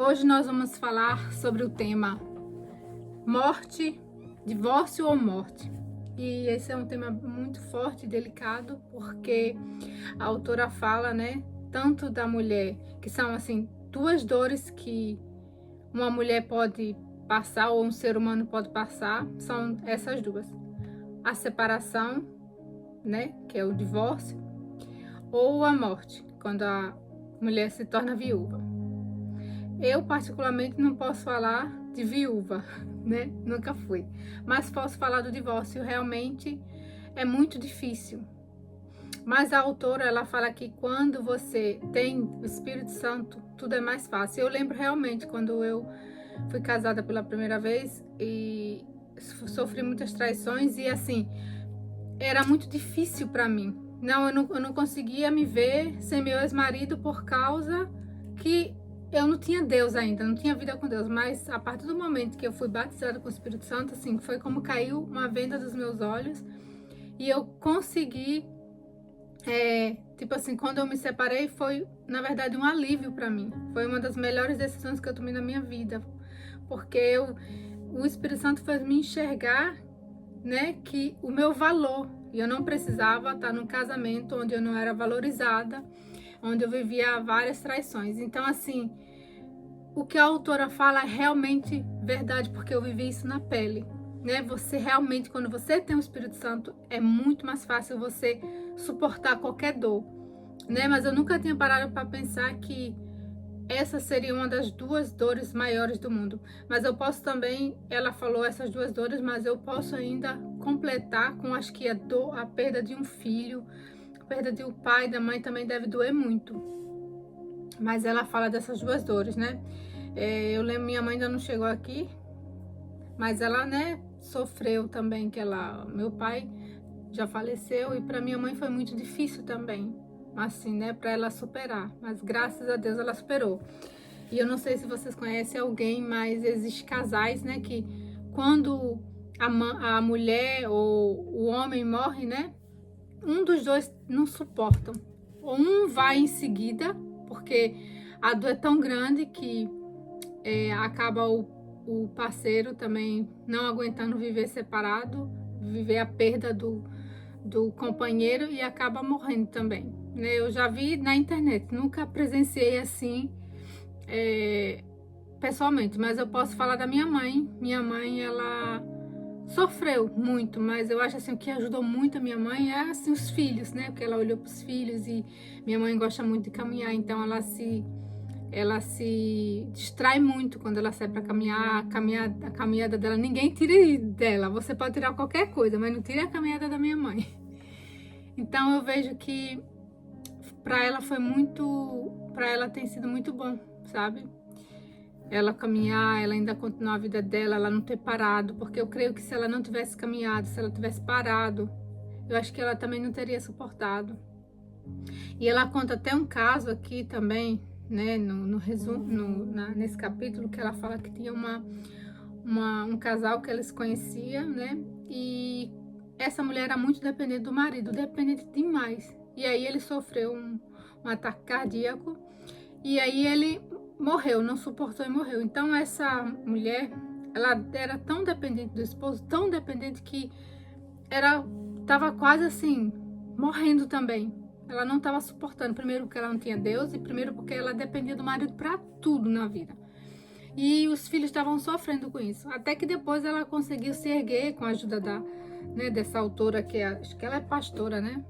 Hoje nós vamos falar sobre o tema morte, divórcio ou morte. E esse é um tema muito forte e delicado, porque a autora fala, né, tanto da mulher, que são assim duas dores que uma mulher pode passar ou um ser humano pode passar, são essas duas: a separação, né, que é o divórcio, ou a morte, quando a mulher se torna viúva. Eu, particularmente, não posso falar de viúva, né? Nunca fui. Mas posso falar do divórcio. Realmente é muito difícil. Mas a autora, ela fala que quando você tem o Espírito Santo, tudo é mais fácil. Eu lembro realmente quando eu fui casada pela primeira vez e sofri muitas traições e assim, era muito difícil para mim. Eu não conseguia me ver sem meu ex-marido por causa que eu não tinha Deus ainda, não tinha vida com Deus. Mas a partir do momento que eu fui batizada com o Espírito Santo, assim, foi como caiu uma venda dos meus olhos e eu consegui, tipo assim, quando eu me separei foi, na verdade, um alívio para mim. Foi uma das melhores decisões que eu tomei na minha vida, porque o Espírito Santo fez me enxergar, né, que o meu valor, e eu não precisava estar num casamento onde eu não era valorizada, onde eu vivia várias traições. Então, assim, o que a autora fala é realmente verdade, porque eu vivi isso na pele, né? Você realmente, quando você tem o Espírito Santo, é muito mais fácil você suportar qualquer dor, né? Mas eu nunca tinha parado para pensar que essa seria uma das duas dores maiores do mundo. Mas eu posso também, ela falou essas duas dores, mas eu posso ainda completar com, acho que a perda de um filho, a perda de um pai, da mãe também deve doer muito. Mas ela fala dessas duas dores, né? Eu lembro, minha mãe ainda não chegou aqui, mas ela, né, sofreu também, meu pai já faleceu e para minha mãe foi muito difícil também, assim, né, para ela superar, mas graças a Deus ela superou. E eu não sei se vocês conhecem alguém, mas existem casais, né, que quando a mulher ou o homem morre, né, um dos dois não suportam. Um vai em seguida, porque a dor é tão grande que acaba o parceiro também não aguentando viver separado, viver a perda do companheiro e acaba morrendo também, né? Eu já vi na internet, nunca presenciei assim pessoalmente, mas eu posso falar da minha mãe. Minha mãe, ela sofreu muito, mas eu acho assim, o que ajudou muito a minha mãe é assim, os filhos, né? Porque ela olhou para os filhos e minha mãe gosta muito de caminhar, então ela se distrai muito quando ela sai para caminhar. A caminhada dela, ninguém tira dela. Você pode tirar qualquer coisa, mas não tira a caminhada da minha mãe. Então eu vejo que para ela tem sido muito bom, sabe? Ela caminhar, ela ainda continuar a vida dela, ela não ter parado, porque eu creio que se ela não tivesse caminhado, se ela tivesse parado, eu acho que ela também não teria suportado. E ela conta até um caso aqui também, né, no resumo, nesse capítulo, que ela fala que tinha um casal que eles conheciam, né, e essa mulher era muito dependente do marido, dependente demais. E aí ele sofreu um ataque cardíaco, e aí ele morreu, não suportou e morreu. Então essa mulher, ela era tão dependente do esposo, tão dependente que estava quase assim, morrendo também. Ela não estava suportando, primeiro porque ela não tinha Deus e primeiro porque ela dependia do marido para tudo na vida. E os filhos estavam sofrendo com isso. Até que depois ela conseguiu se erguer com a ajuda dessa autora, acho que ela é pastora, né?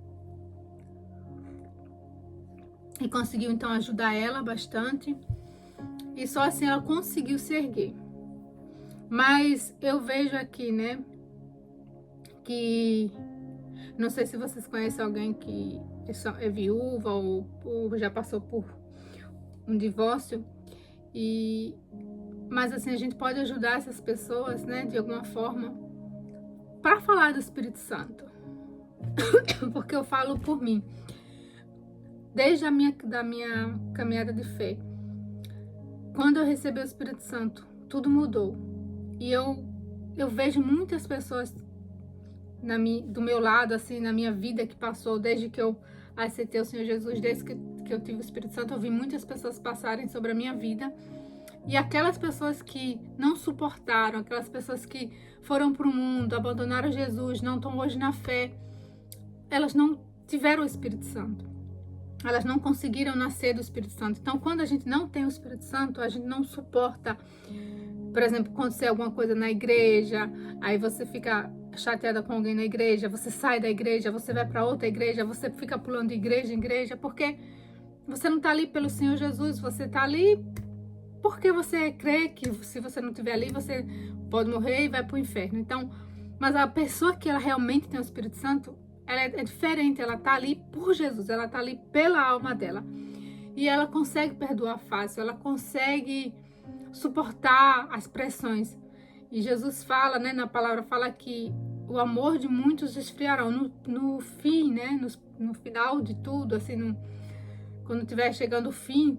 E conseguiu então ajudar ela bastante. E só assim ela conseguiu se erguer. Mas eu vejo aqui, né, que não sei se vocês conhecem alguém que é viúva ou já passou por um divórcio, mas assim, a gente pode ajudar essas pessoas, né, de alguma forma, para falar do Espírito Santo. Porque eu falo por mim. Desde da minha caminhada de fé, quando eu recebi o Espírito Santo, tudo mudou. E eu vejo muitas pessoas do meu lado, assim, na minha vida que passou, desde que eu aceitei o Senhor Jesus, desde que eu tive o Espírito Santo, eu vi muitas pessoas passarem sobre a minha vida E aquelas pessoas que não suportaram, aquelas pessoas que foram para o mundo, abandonaram Jesus, não estão hoje na fé, elas não tiveram o Espírito Santo. Elas não conseguiram nascer do Espírito Santo. Então, quando a gente não tem o Espírito Santo, a gente não suporta, por exemplo, acontecer alguma coisa na igreja, aí você fica chateada com alguém na igreja, você sai da igreja, você vai para outra igreja, você fica pulando de igreja em igreja, porque você não está ali pelo Senhor Jesus, você está ali porque você crê que se você não estiver ali, você pode morrer e vai para o inferno. Então, mas a pessoa que ela realmente tem o Espírito Santo, ela é diferente, ela está ali por Jesus, ela está ali pela alma dela. E ela consegue perdoar fácil, ela consegue suportar as pressões. E Jesus fala, né, na palavra, fala que o amor de muitos esfriarão no fim, né, no final de tudo, assim, quando estiver chegando o fim,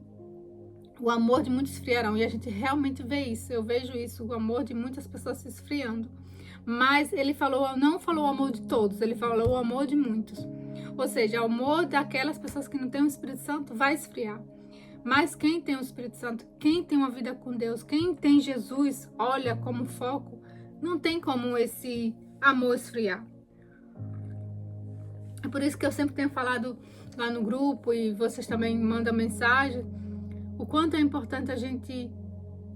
o amor de muitos esfriarão. E a gente realmente vê isso, eu vejo isso, o amor de muitas pessoas se esfriando. Mas ele não falou o amor de todos, ele falou o amor de muitos. Ou seja, o amor daquelas pessoas que não têm o Espírito Santo vai esfriar. Mas quem tem o Espírito Santo, quem tem uma vida com Deus, quem tem Jesus, olha como foco, não tem como esse amor esfriar. É por isso que eu sempre tenho falado lá no grupo, e vocês também mandam mensagem, o quanto é importante a gente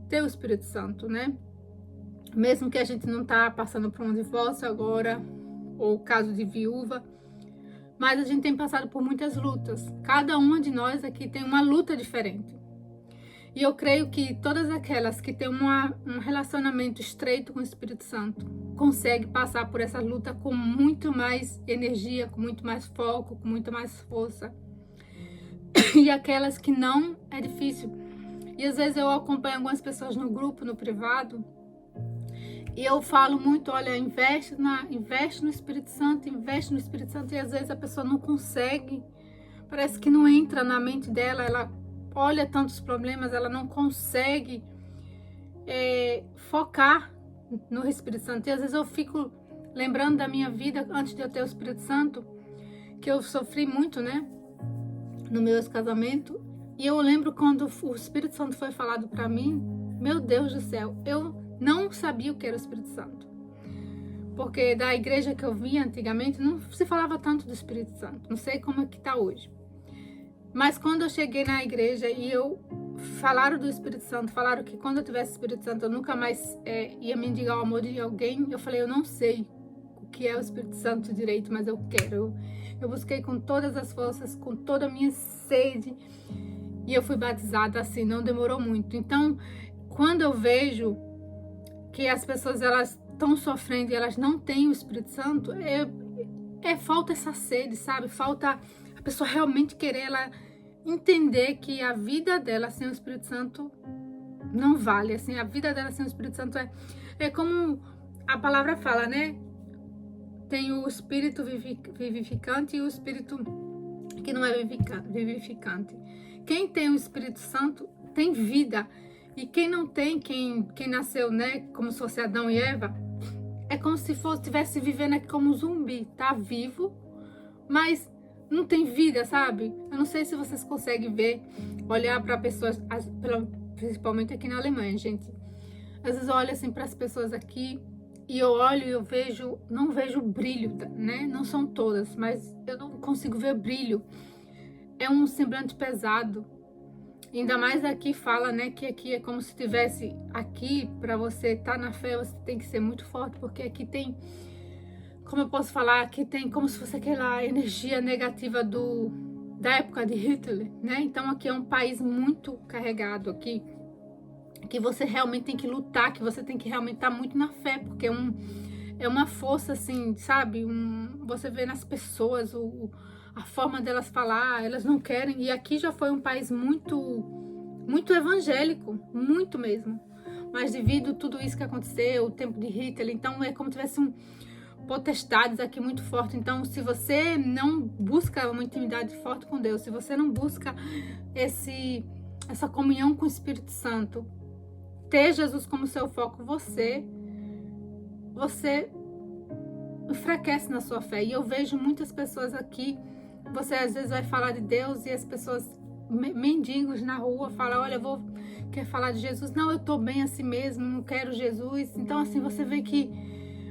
ter o Espírito Santo, né? Mesmo que a gente não tá passando por um divórcio agora, ou caso de viúva, mas a gente tem passado por muitas lutas. Cada uma de nós aqui tem uma luta diferente. E eu creio que todas aquelas que têm um relacionamento estreito com o Espírito Santo conseguem passar por essa luta com muito mais energia, com muito mais foco, com muito mais força. E aquelas que não, é difícil. E às vezes eu acompanho algumas pessoas no grupo, no privado, e eu falo muito, olha, investe no Espírito Santo, investe no Espírito Santo, e às vezes a pessoa não consegue, parece que não entra na mente dela, ela olha tantos problemas, ela não consegue focar no Espírito Santo. E às vezes eu fico lembrando da minha vida antes de eu ter o Espírito Santo, que eu sofri muito, né, no meu casamento, e eu lembro quando o Espírito Santo foi falado para mim, meu Deus do céu, eu não sabia o que era o Espírito Santo. Porque da igreja que eu vinha antigamente, não se falava tanto do Espírito Santo. Não sei como é que tá hoje. Mas quando eu cheguei na igreja e falaram do Espírito Santo, falaram que quando eu tivesse Espírito Santo eu nunca mais ia mendigar o amor de alguém, eu falei, eu não sei o que é o Espírito Santo direito, mas eu quero. Eu busquei com todas as forças, com toda a minha sede, e eu fui batizada assim, não demorou muito. Então, quando eu vejo que as pessoas elas estão sofrendo e elas não têm o Espírito Santo, falta essa sede, sabe? Falta a pessoa realmente querer ela entender que a vida dela sem o Espírito Santo não vale. Assim, a vida dela sem o Espírito Santo é como a palavra fala, né? Tem o Espírito vivificante e o Espírito que não é vivificante. Quem tem o Espírito Santo tem vida. E quem não tem, quem nasceu, né, como se fosse Adão e Eva, é como se estivesse vivendo aqui como um zumbi, tá vivo, mas não tem vida, sabe? Eu não sei se vocês conseguem ver, olhar para pessoas, principalmente aqui na Alemanha, gente. Às vezes eu olho assim para as pessoas aqui e eu olho e eu não vejo brilho, né? Não são todas, mas eu não consigo ver brilho. É um semblante pesado. Ainda mais aqui fala, né, que aqui é como se tivesse aqui, para você estar na fé, você tem que ser muito forte, porque aqui tem, como eu posso falar, aqui tem como se fosse aquela energia negativa da época de Hitler, né? Então aqui é um país muito carregado aqui, que você realmente tem que lutar, que você tem que realmente estar muito na fé, porque é uma força assim, sabe? Você vê nas pessoas a forma delas falar, elas não querem. E aqui já foi um país muito evangélico, muito mesmo. Mas devido a tudo isso que aconteceu, o tempo de Hitler, então é como se tivesse potestades aqui muito fortes. Então, se você não busca uma intimidade forte com Deus, se você não busca essa comunhão com o Espírito Santo, ter Jesus como seu foco, você enfraquece na sua fé. E eu vejo muitas pessoas aqui, você às vezes vai falar de Deus e as pessoas, mendigos na rua, falam, olha, quer falar de Jesus, não, eu tô bem assim mesmo, não quero Jesus. Então assim, você vê que,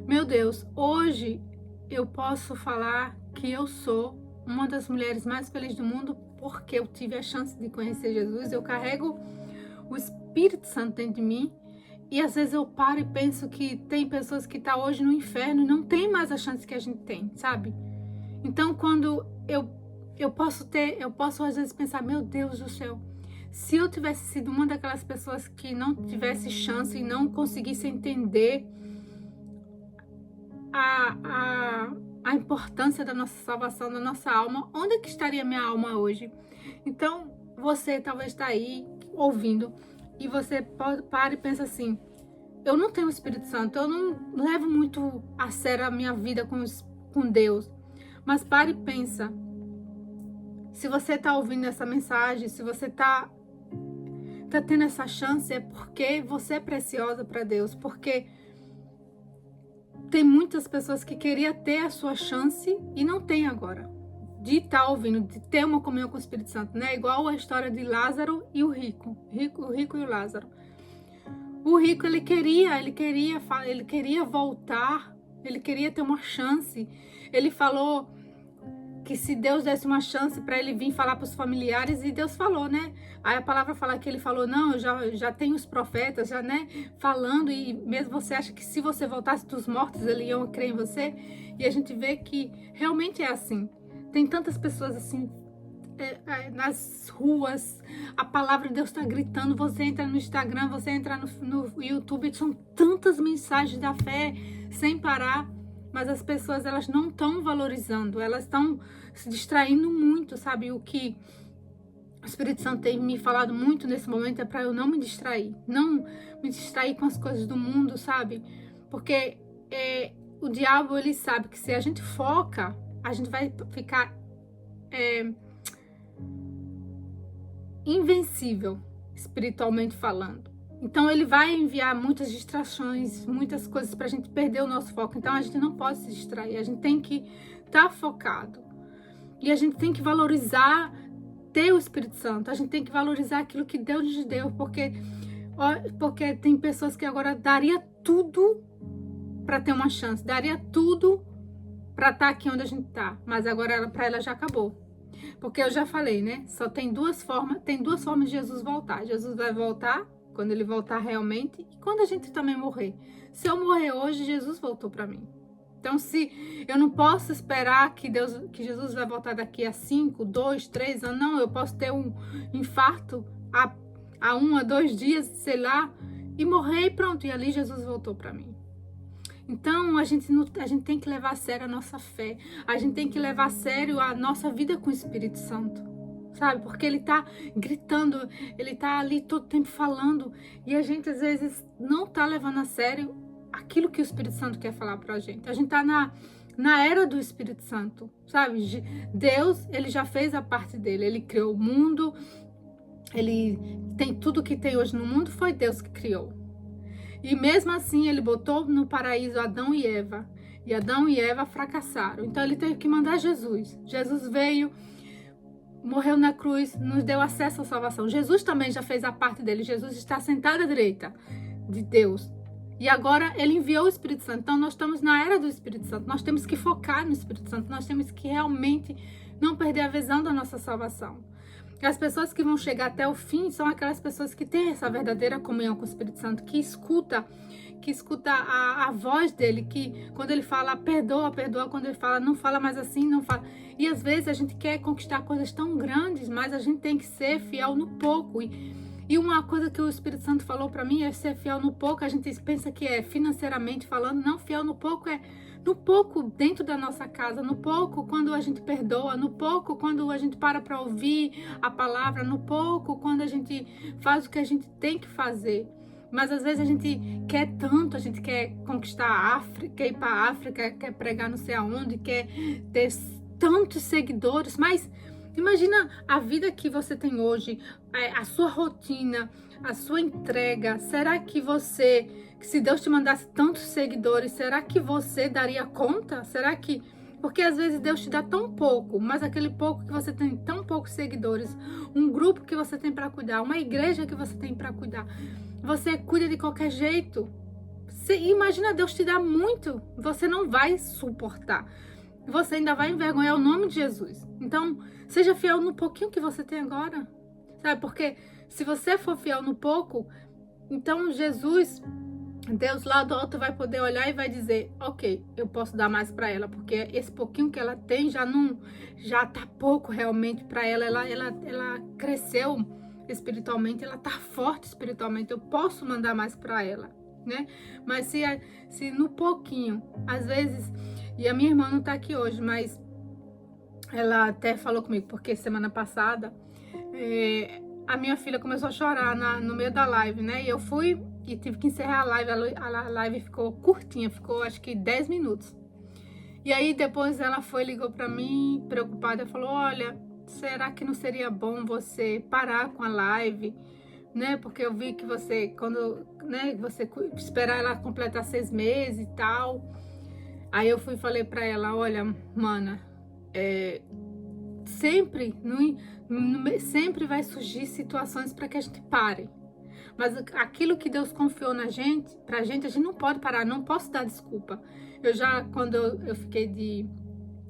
meu Deus, hoje eu posso falar que eu sou uma das mulheres mais felizes do mundo porque eu tive a chance de conhecer Jesus. Eu carrego o Espírito Santo dentro de mim. E às vezes eu paro e penso que tem pessoas que estão hoje no inferno e não tem mais a chance que a gente tem, sabe? Então quando eu posso às vezes pensar, meu Deus do céu, se eu tivesse sido uma daquelas pessoas que não tivesse chance e não conseguisse entender a importância da nossa salvação, da nossa alma, onde é que estaria minha alma hoje? Então você talvez está aí ouvindo e você para e pensa assim, eu não tenho o Espírito Santo, eu não levo muito a sério a minha vida com Deus. Mas pare e pensa, se você está ouvindo essa mensagem, se você está tendo essa chance, é porque você é preciosa para Deus, porque tem muitas pessoas que queriam ter a sua chance e não tem agora. De estar ouvindo, de ter uma comunhão com o Espírito Santo, né? Igual a história de Lázaro e o rico e o Lázaro. O rico, ele queria voltar, ele queria ter uma chance. Ele falou que se Deus desse uma chance para ele vir falar para os familiares, e Deus falou, né? Aí a palavra fala que ele falou, não, eu já tenho os profetas, já, né, falando, e mesmo você acha que se você voltasse dos mortos, eles iam crer em você? E a gente vê que realmente é assim. Tem tantas pessoas assim, nas ruas, a palavra de Deus está gritando, você entra no Instagram, você entra no YouTube, são tantas mensagens da fé sem parar, mas as pessoas, elas não estão valorizando, elas estão se distraindo muito, sabe? O que o Espírito Santo tem me falado muito nesse momento é para eu não me distrair com as coisas do mundo, sabe? Porque o diabo, ele sabe que se a gente foca, a gente vai ficar invencível, espiritualmente falando. Então ele vai enviar muitas distrações, muitas coisas para a gente perder o nosso foco. Então a gente não pode se distrair, a gente tem que estar focado. E a gente tem que valorizar ter o Espírito Santo, a gente tem que valorizar aquilo que Deus nos deu, porque tem pessoas que agora daria tudo para ter uma chance, daria tudo para estar aqui onde a gente está, mas agora para ela já acabou. Porque eu já falei, né? Só tem duas formas de Jesus voltar. Jesus vai voltar quando ele voltar realmente e quando a gente também morrer. Se eu morrer hoje, Jesus voltou para mim. Então, se eu não posso esperar que Jesus vai voltar daqui a 5, 2, 3 anos, não, eu posso ter um infarto a 1 a 2 dias, sei lá, e morrer e pronto, e ali Jesus voltou para mim. Então, a gente tem que levar a sério a nossa fé. A gente tem que levar a sério a nossa vida com o Espírito Santo. Sabe? Porque ele tá gritando, ele tá ali todo tempo falando. E a gente, às vezes, não tá levando a sério aquilo que o Espírito Santo quer falar pra gente. A gente tá na era do Espírito Santo, sabe? Deus, ele já fez a parte dele. Ele criou o mundo. Ele tem tudo que tem hoje no mundo, foi Deus que criou. E mesmo assim, ele botou no paraíso Adão e Eva. E Adão e Eva fracassaram. Então, ele teve que mandar Jesus. Jesus veio, morreu na cruz, nos deu acesso à salvação. Jesus também já fez a parte dele. Jesus está sentado à direita de Deus. E agora, ele enviou o Espírito Santo. Então, nós estamos na era do Espírito Santo. Nós temos que focar no Espírito Santo. Nós temos que realmente não perder a visão da nossa salvação. As pessoas que vão chegar até o fim são aquelas pessoas que têm essa verdadeira comunhão com o Espírito Santo, que escuta a voz dele, que quando ele fala perdoa, quando ele fala não fala mais assim, não fala. E às vezes a gente quer conquistar coisas tão grandes, mas a gente tem que ser fiel no pouco. E uma coisa que o Espírito Santo falou para mim é ser fiel no pouco. A gente pensa que é financeiramente falando, não, fiel no pouco é no pouco dentro da nossa casa, no pouco quando a gente perdoa, no pouco quando a gente para ouvir a palavra, no pouco quando a gente faz o que a gente tem que fazer. Mas às vezes a gente quer tanto, a gente quer conquistar a África, quer ir para a África, quer pregar não sei aonde, quer ter tantos seguidores, mas imagina a vida que você tem hoje, a sua rotina, a sua entrega. Será que se Deus te mandasse tantos seguidores, será que você daria conta? Será que Porque às vezes Deus te dá tão pouco, mas aquele pouco que você tem tão poucos seguidores, um grupo que você tem para cuidar, uma igreja que você tem para cuidar, você cuida de qualquer jeito. Imagina Deus te dar muito, você não vai suportar. Você ainda vai envergonhar o nome de Jesus. Então, seja fiel no pouquinho que você tem agora. Sabe? Porque se você for fiel no pouco, então Jesus, Deus lá do alto vai poder olhar e vai dizer, ok, eu posso dar mais para ela, porque esse pouquinho que ela tem já tá pouco realmente para ela. Ela cresceu espiritualmente, ela tá forte espiritualmente, eu posso mandar mais para ela, né? Mas se no pouquinho, às vezes, e a minha irmã não tá aqui hoje, mas ela até falou comigo, porque semana passada a minha filha começou a chorar no meio da live, né? E eu fui e tive que encerrar a live. A live ficou curtinha, ficou acho que 10 minutos. E aí depois ela ligou pra mim, preocupada, falou, olha, será que não seria bom você parar com a live, né? Porque eu vi que você, quando, né, você esperar ela completar 6 meses e tal. Aí eu fui e falei pra ela, olha, mana, sempre vai surgir situações para que a gente pare. Mas aquilo que Deus confiou pra gente, a gente não pode parar, não posso dar desculpa. Quando eu fiquei de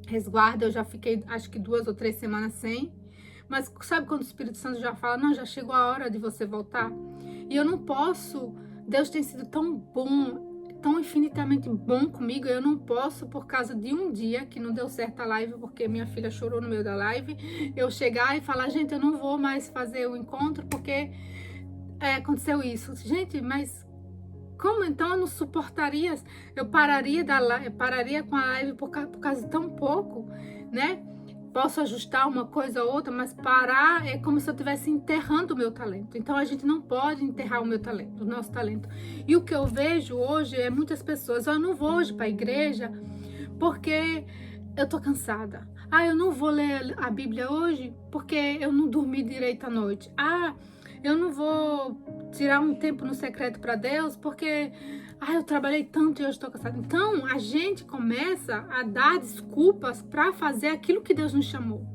resguardo, eu já fiquei acho que 2 ou 3 semanas sem. Mas sabe quando o Espírito Santo já fala, não, já chegou a hora de você voltar? E eu não posso, Deus tem sido tão bom, tão infinitamente bom comigo, eu não posso, por causa de um dia que não deu certo a live, porque minha filha chorou no meio da live, eu chegar e falar, gente, eu não vou mais fazer o encontro, porque aconteceu isso. Gente, mas como então eu não suportaria? Eu pararia com a live por causa de tão pouco, né? Posso ajustar uma coisa ou outra, mas parar é como se eu estivesse enterrando o meu talento. Então a gente não pode enterrar o meu talento, o nosso talento. E o que eu vejo hoje é muitas pessoas, eu não vou hoje para a igreja porque eu tô cansada. Eu não vou ler a Bíblia hoje porque eu não dormi direito à noite. Eu não vou tirar um tempo no secreto para Deus porque eu trabalhei tanto e eu estou cansada. Então, a gente começa a dar desculpas para fazer aquilo que Deus nos chamou.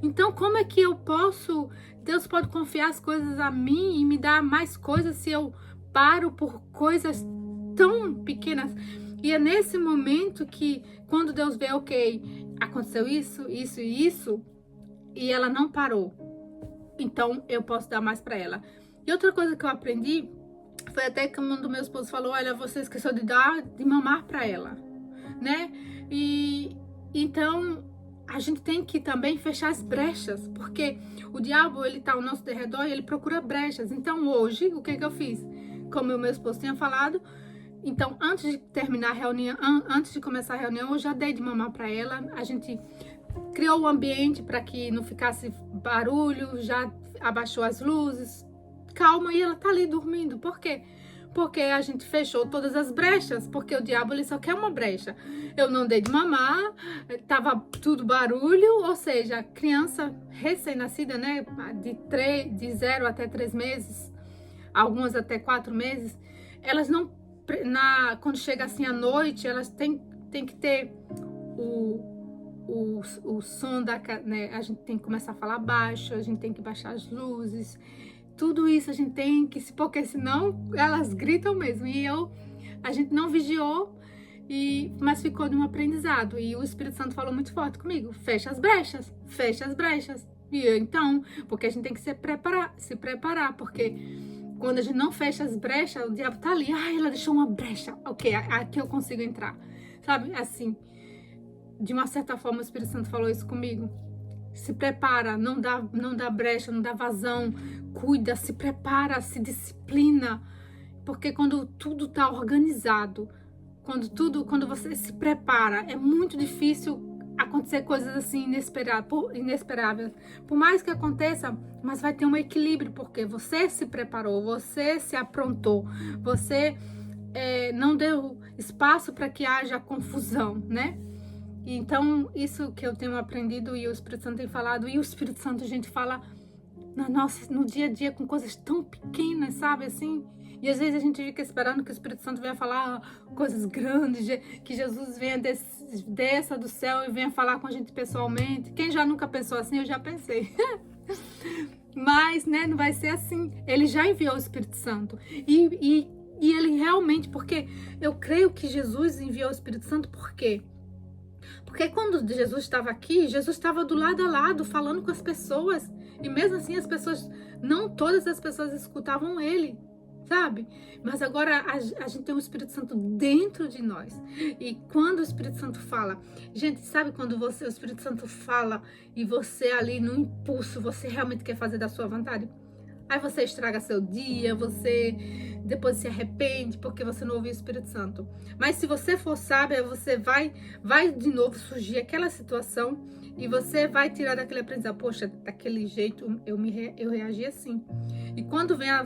Então, como é que eu posso... Deus pode confiar as coisas a mim e me dar mais coisas se eu paro por coisas tão pequenas? E é nesse momento que, quando Deus vê, ok, aconteceu isso, isso e isso, e ela não parou. Então, eu posso dar mais para ela. E outra coisa que eu aprendi foi até que um dos meus esposos falou, olha, você esqueceu de mamar para ela, né? E então a gente tem que também fechar as brechas, porque o diabo, ele tá ao nosso derredor e ele procura brechas. Então hoje, o que eu fiz? Como o meu esposo tinha falado, então antes de terminar a reunião, antes de começar a reunião, eu já dei de mamar para ela. A gente criou o ambiente para que não ficasse barulho, já abaixou as luzes, calma, e ela tá ali dormindo. Por quê? Porque a gente fechou todas as brechas, porque o diabo, ele só quer uma brecha. Eu não dei de mamar, tava tudo barulho, ou seja, criança recém-nascida, né, de 0 até 3 meses, algumas até 4 meses, elas não, quando chega assim à noite, elas têm que ter o som né, a gente tem que começar a falar baixo, a gente tem que baixar as luzes, tudo isso a gente tem que, porque senão elas gritam mesmo. E a gente não vigiou, mas ficou de um aprendizado. E o Espírito Santo falou muito forte comigo, fecha as brechas, fecha as brechas. E então, porque a gente tem que se preparar, porque quando a gente não fecha as brechas, o diabo tá ali, ela deixou uma brecha, ok, aqui eu consigo entrar, sabe, assim. De uma certa forma, o Espírito Santo falou isso comigo. Se prepara, não dá brecha, não dá vazão, cuida, se prepara, se disciplina. Porque quando tudo está organizado, quando você se prepara, é muito difícil acontecer coisas assim inesperáveis. Por mais que aconteça, mas vai ter um equilíbrio, porque você se preparou, você se aprontou, você não deu espaço para que haja confusão, né? Então, isso que eu tenho aprendido e o Espírito Santo tem falado, e o Espírito Santo, a gente fala no dia a dia com coisas tão pequenas, sabe, assim, E às vezes a gente fica esperando que o Espírito Santo venha falar coisas grandes, que Jesus venha desça do céu e venha falar com a gente pessoalmente. Quem já nunca pensou assim, eu já pensei. Mas, né, não vai ser assim. Ele já enviou o Espírito Santo. E ele realmente, porque eu creio que Jesus enviou o Espírito Santo, por quê? Porque quando Jesus estava aqui, Jesus estava do lado a lado, falando com as pessoas. E mesmo assim, não todas as pessoas escutavam ele, sabe? Mas agora a gente tem o Espírito Santo dentro de nós. E quando o Espírito Santo fala, gente, sabe quando o Espírito Santo fala e você ali no impulso, você realmente quer fazer da sua vontade? Aí você estraga seu dia, você depois se arrepende porque você não ouviu o Espírito Santo. Mas se você for sábia, você vai de novo surgir aquela situação e você vai tirar daquele aprendizado. Poxa, daquele jeito eu reagi assim. E quando vem a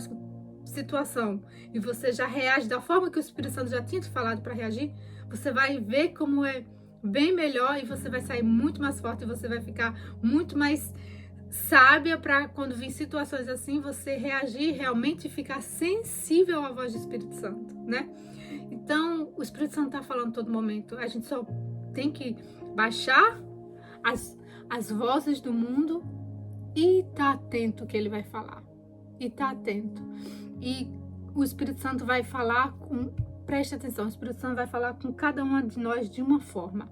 situação e você já reage da forma que o Espírito Santo já tinha te falado para reagir, você vai ver como é bem melhor e você vai sair muito mais forte e você vai ficar muito mais sábia para quando vir situações assim, você reagir realmente e ficar sensível à voz do Espírito Santo, né? Então, o Espírito Santo tá falando todo momento. A gente só tem que baixar as vozes do mundo e tá atento ao que ele vai falar. E tá atento. E o Espírito Santo vai falar preste atenção, o Espírito Santo vai falar com cada uma de nós de uma forma,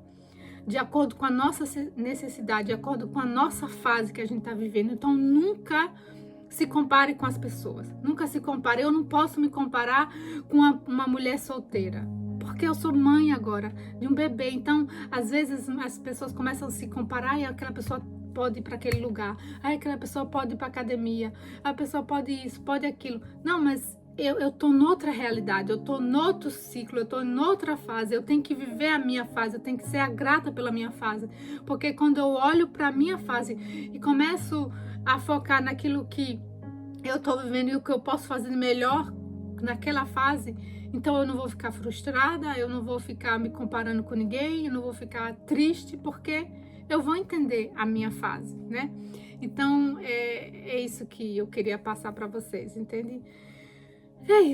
de acordo com a nossa necessidade, de acordo com a nossa fase que a gente está vivendo. Então, nunca se compare com as pessoas. Nunca se compare. Eu não posso me comparar com uma mulher solteira, porque eu sou mãe agora de um bebê. Então, às vezes, as pessoas começam a se comparar e aquela pessoa pode ir para aquele lugar. Aí aquela pessoa pode ir para academia. A pessoa pode isso, pode aquilo. Não, mas eu tô noutra realidade, eu tô noutro ciclo, eu tô noutra fase, eu tenho que viver a minha fase, eu tenho que ser grata pela minha fase, porque quando eu olho para a minha fase e começo a focar naquilo que eu tô vivendo e o que eu posso fazer melhor naquela fase, então eu não vou ficar frustrada, eu não vou ficar me comparando com ninguém, eu não vou ficar triste, porque eu vou entender a minha fase, né? Então, é isso que eu queria passar para vocês, entende? É isso.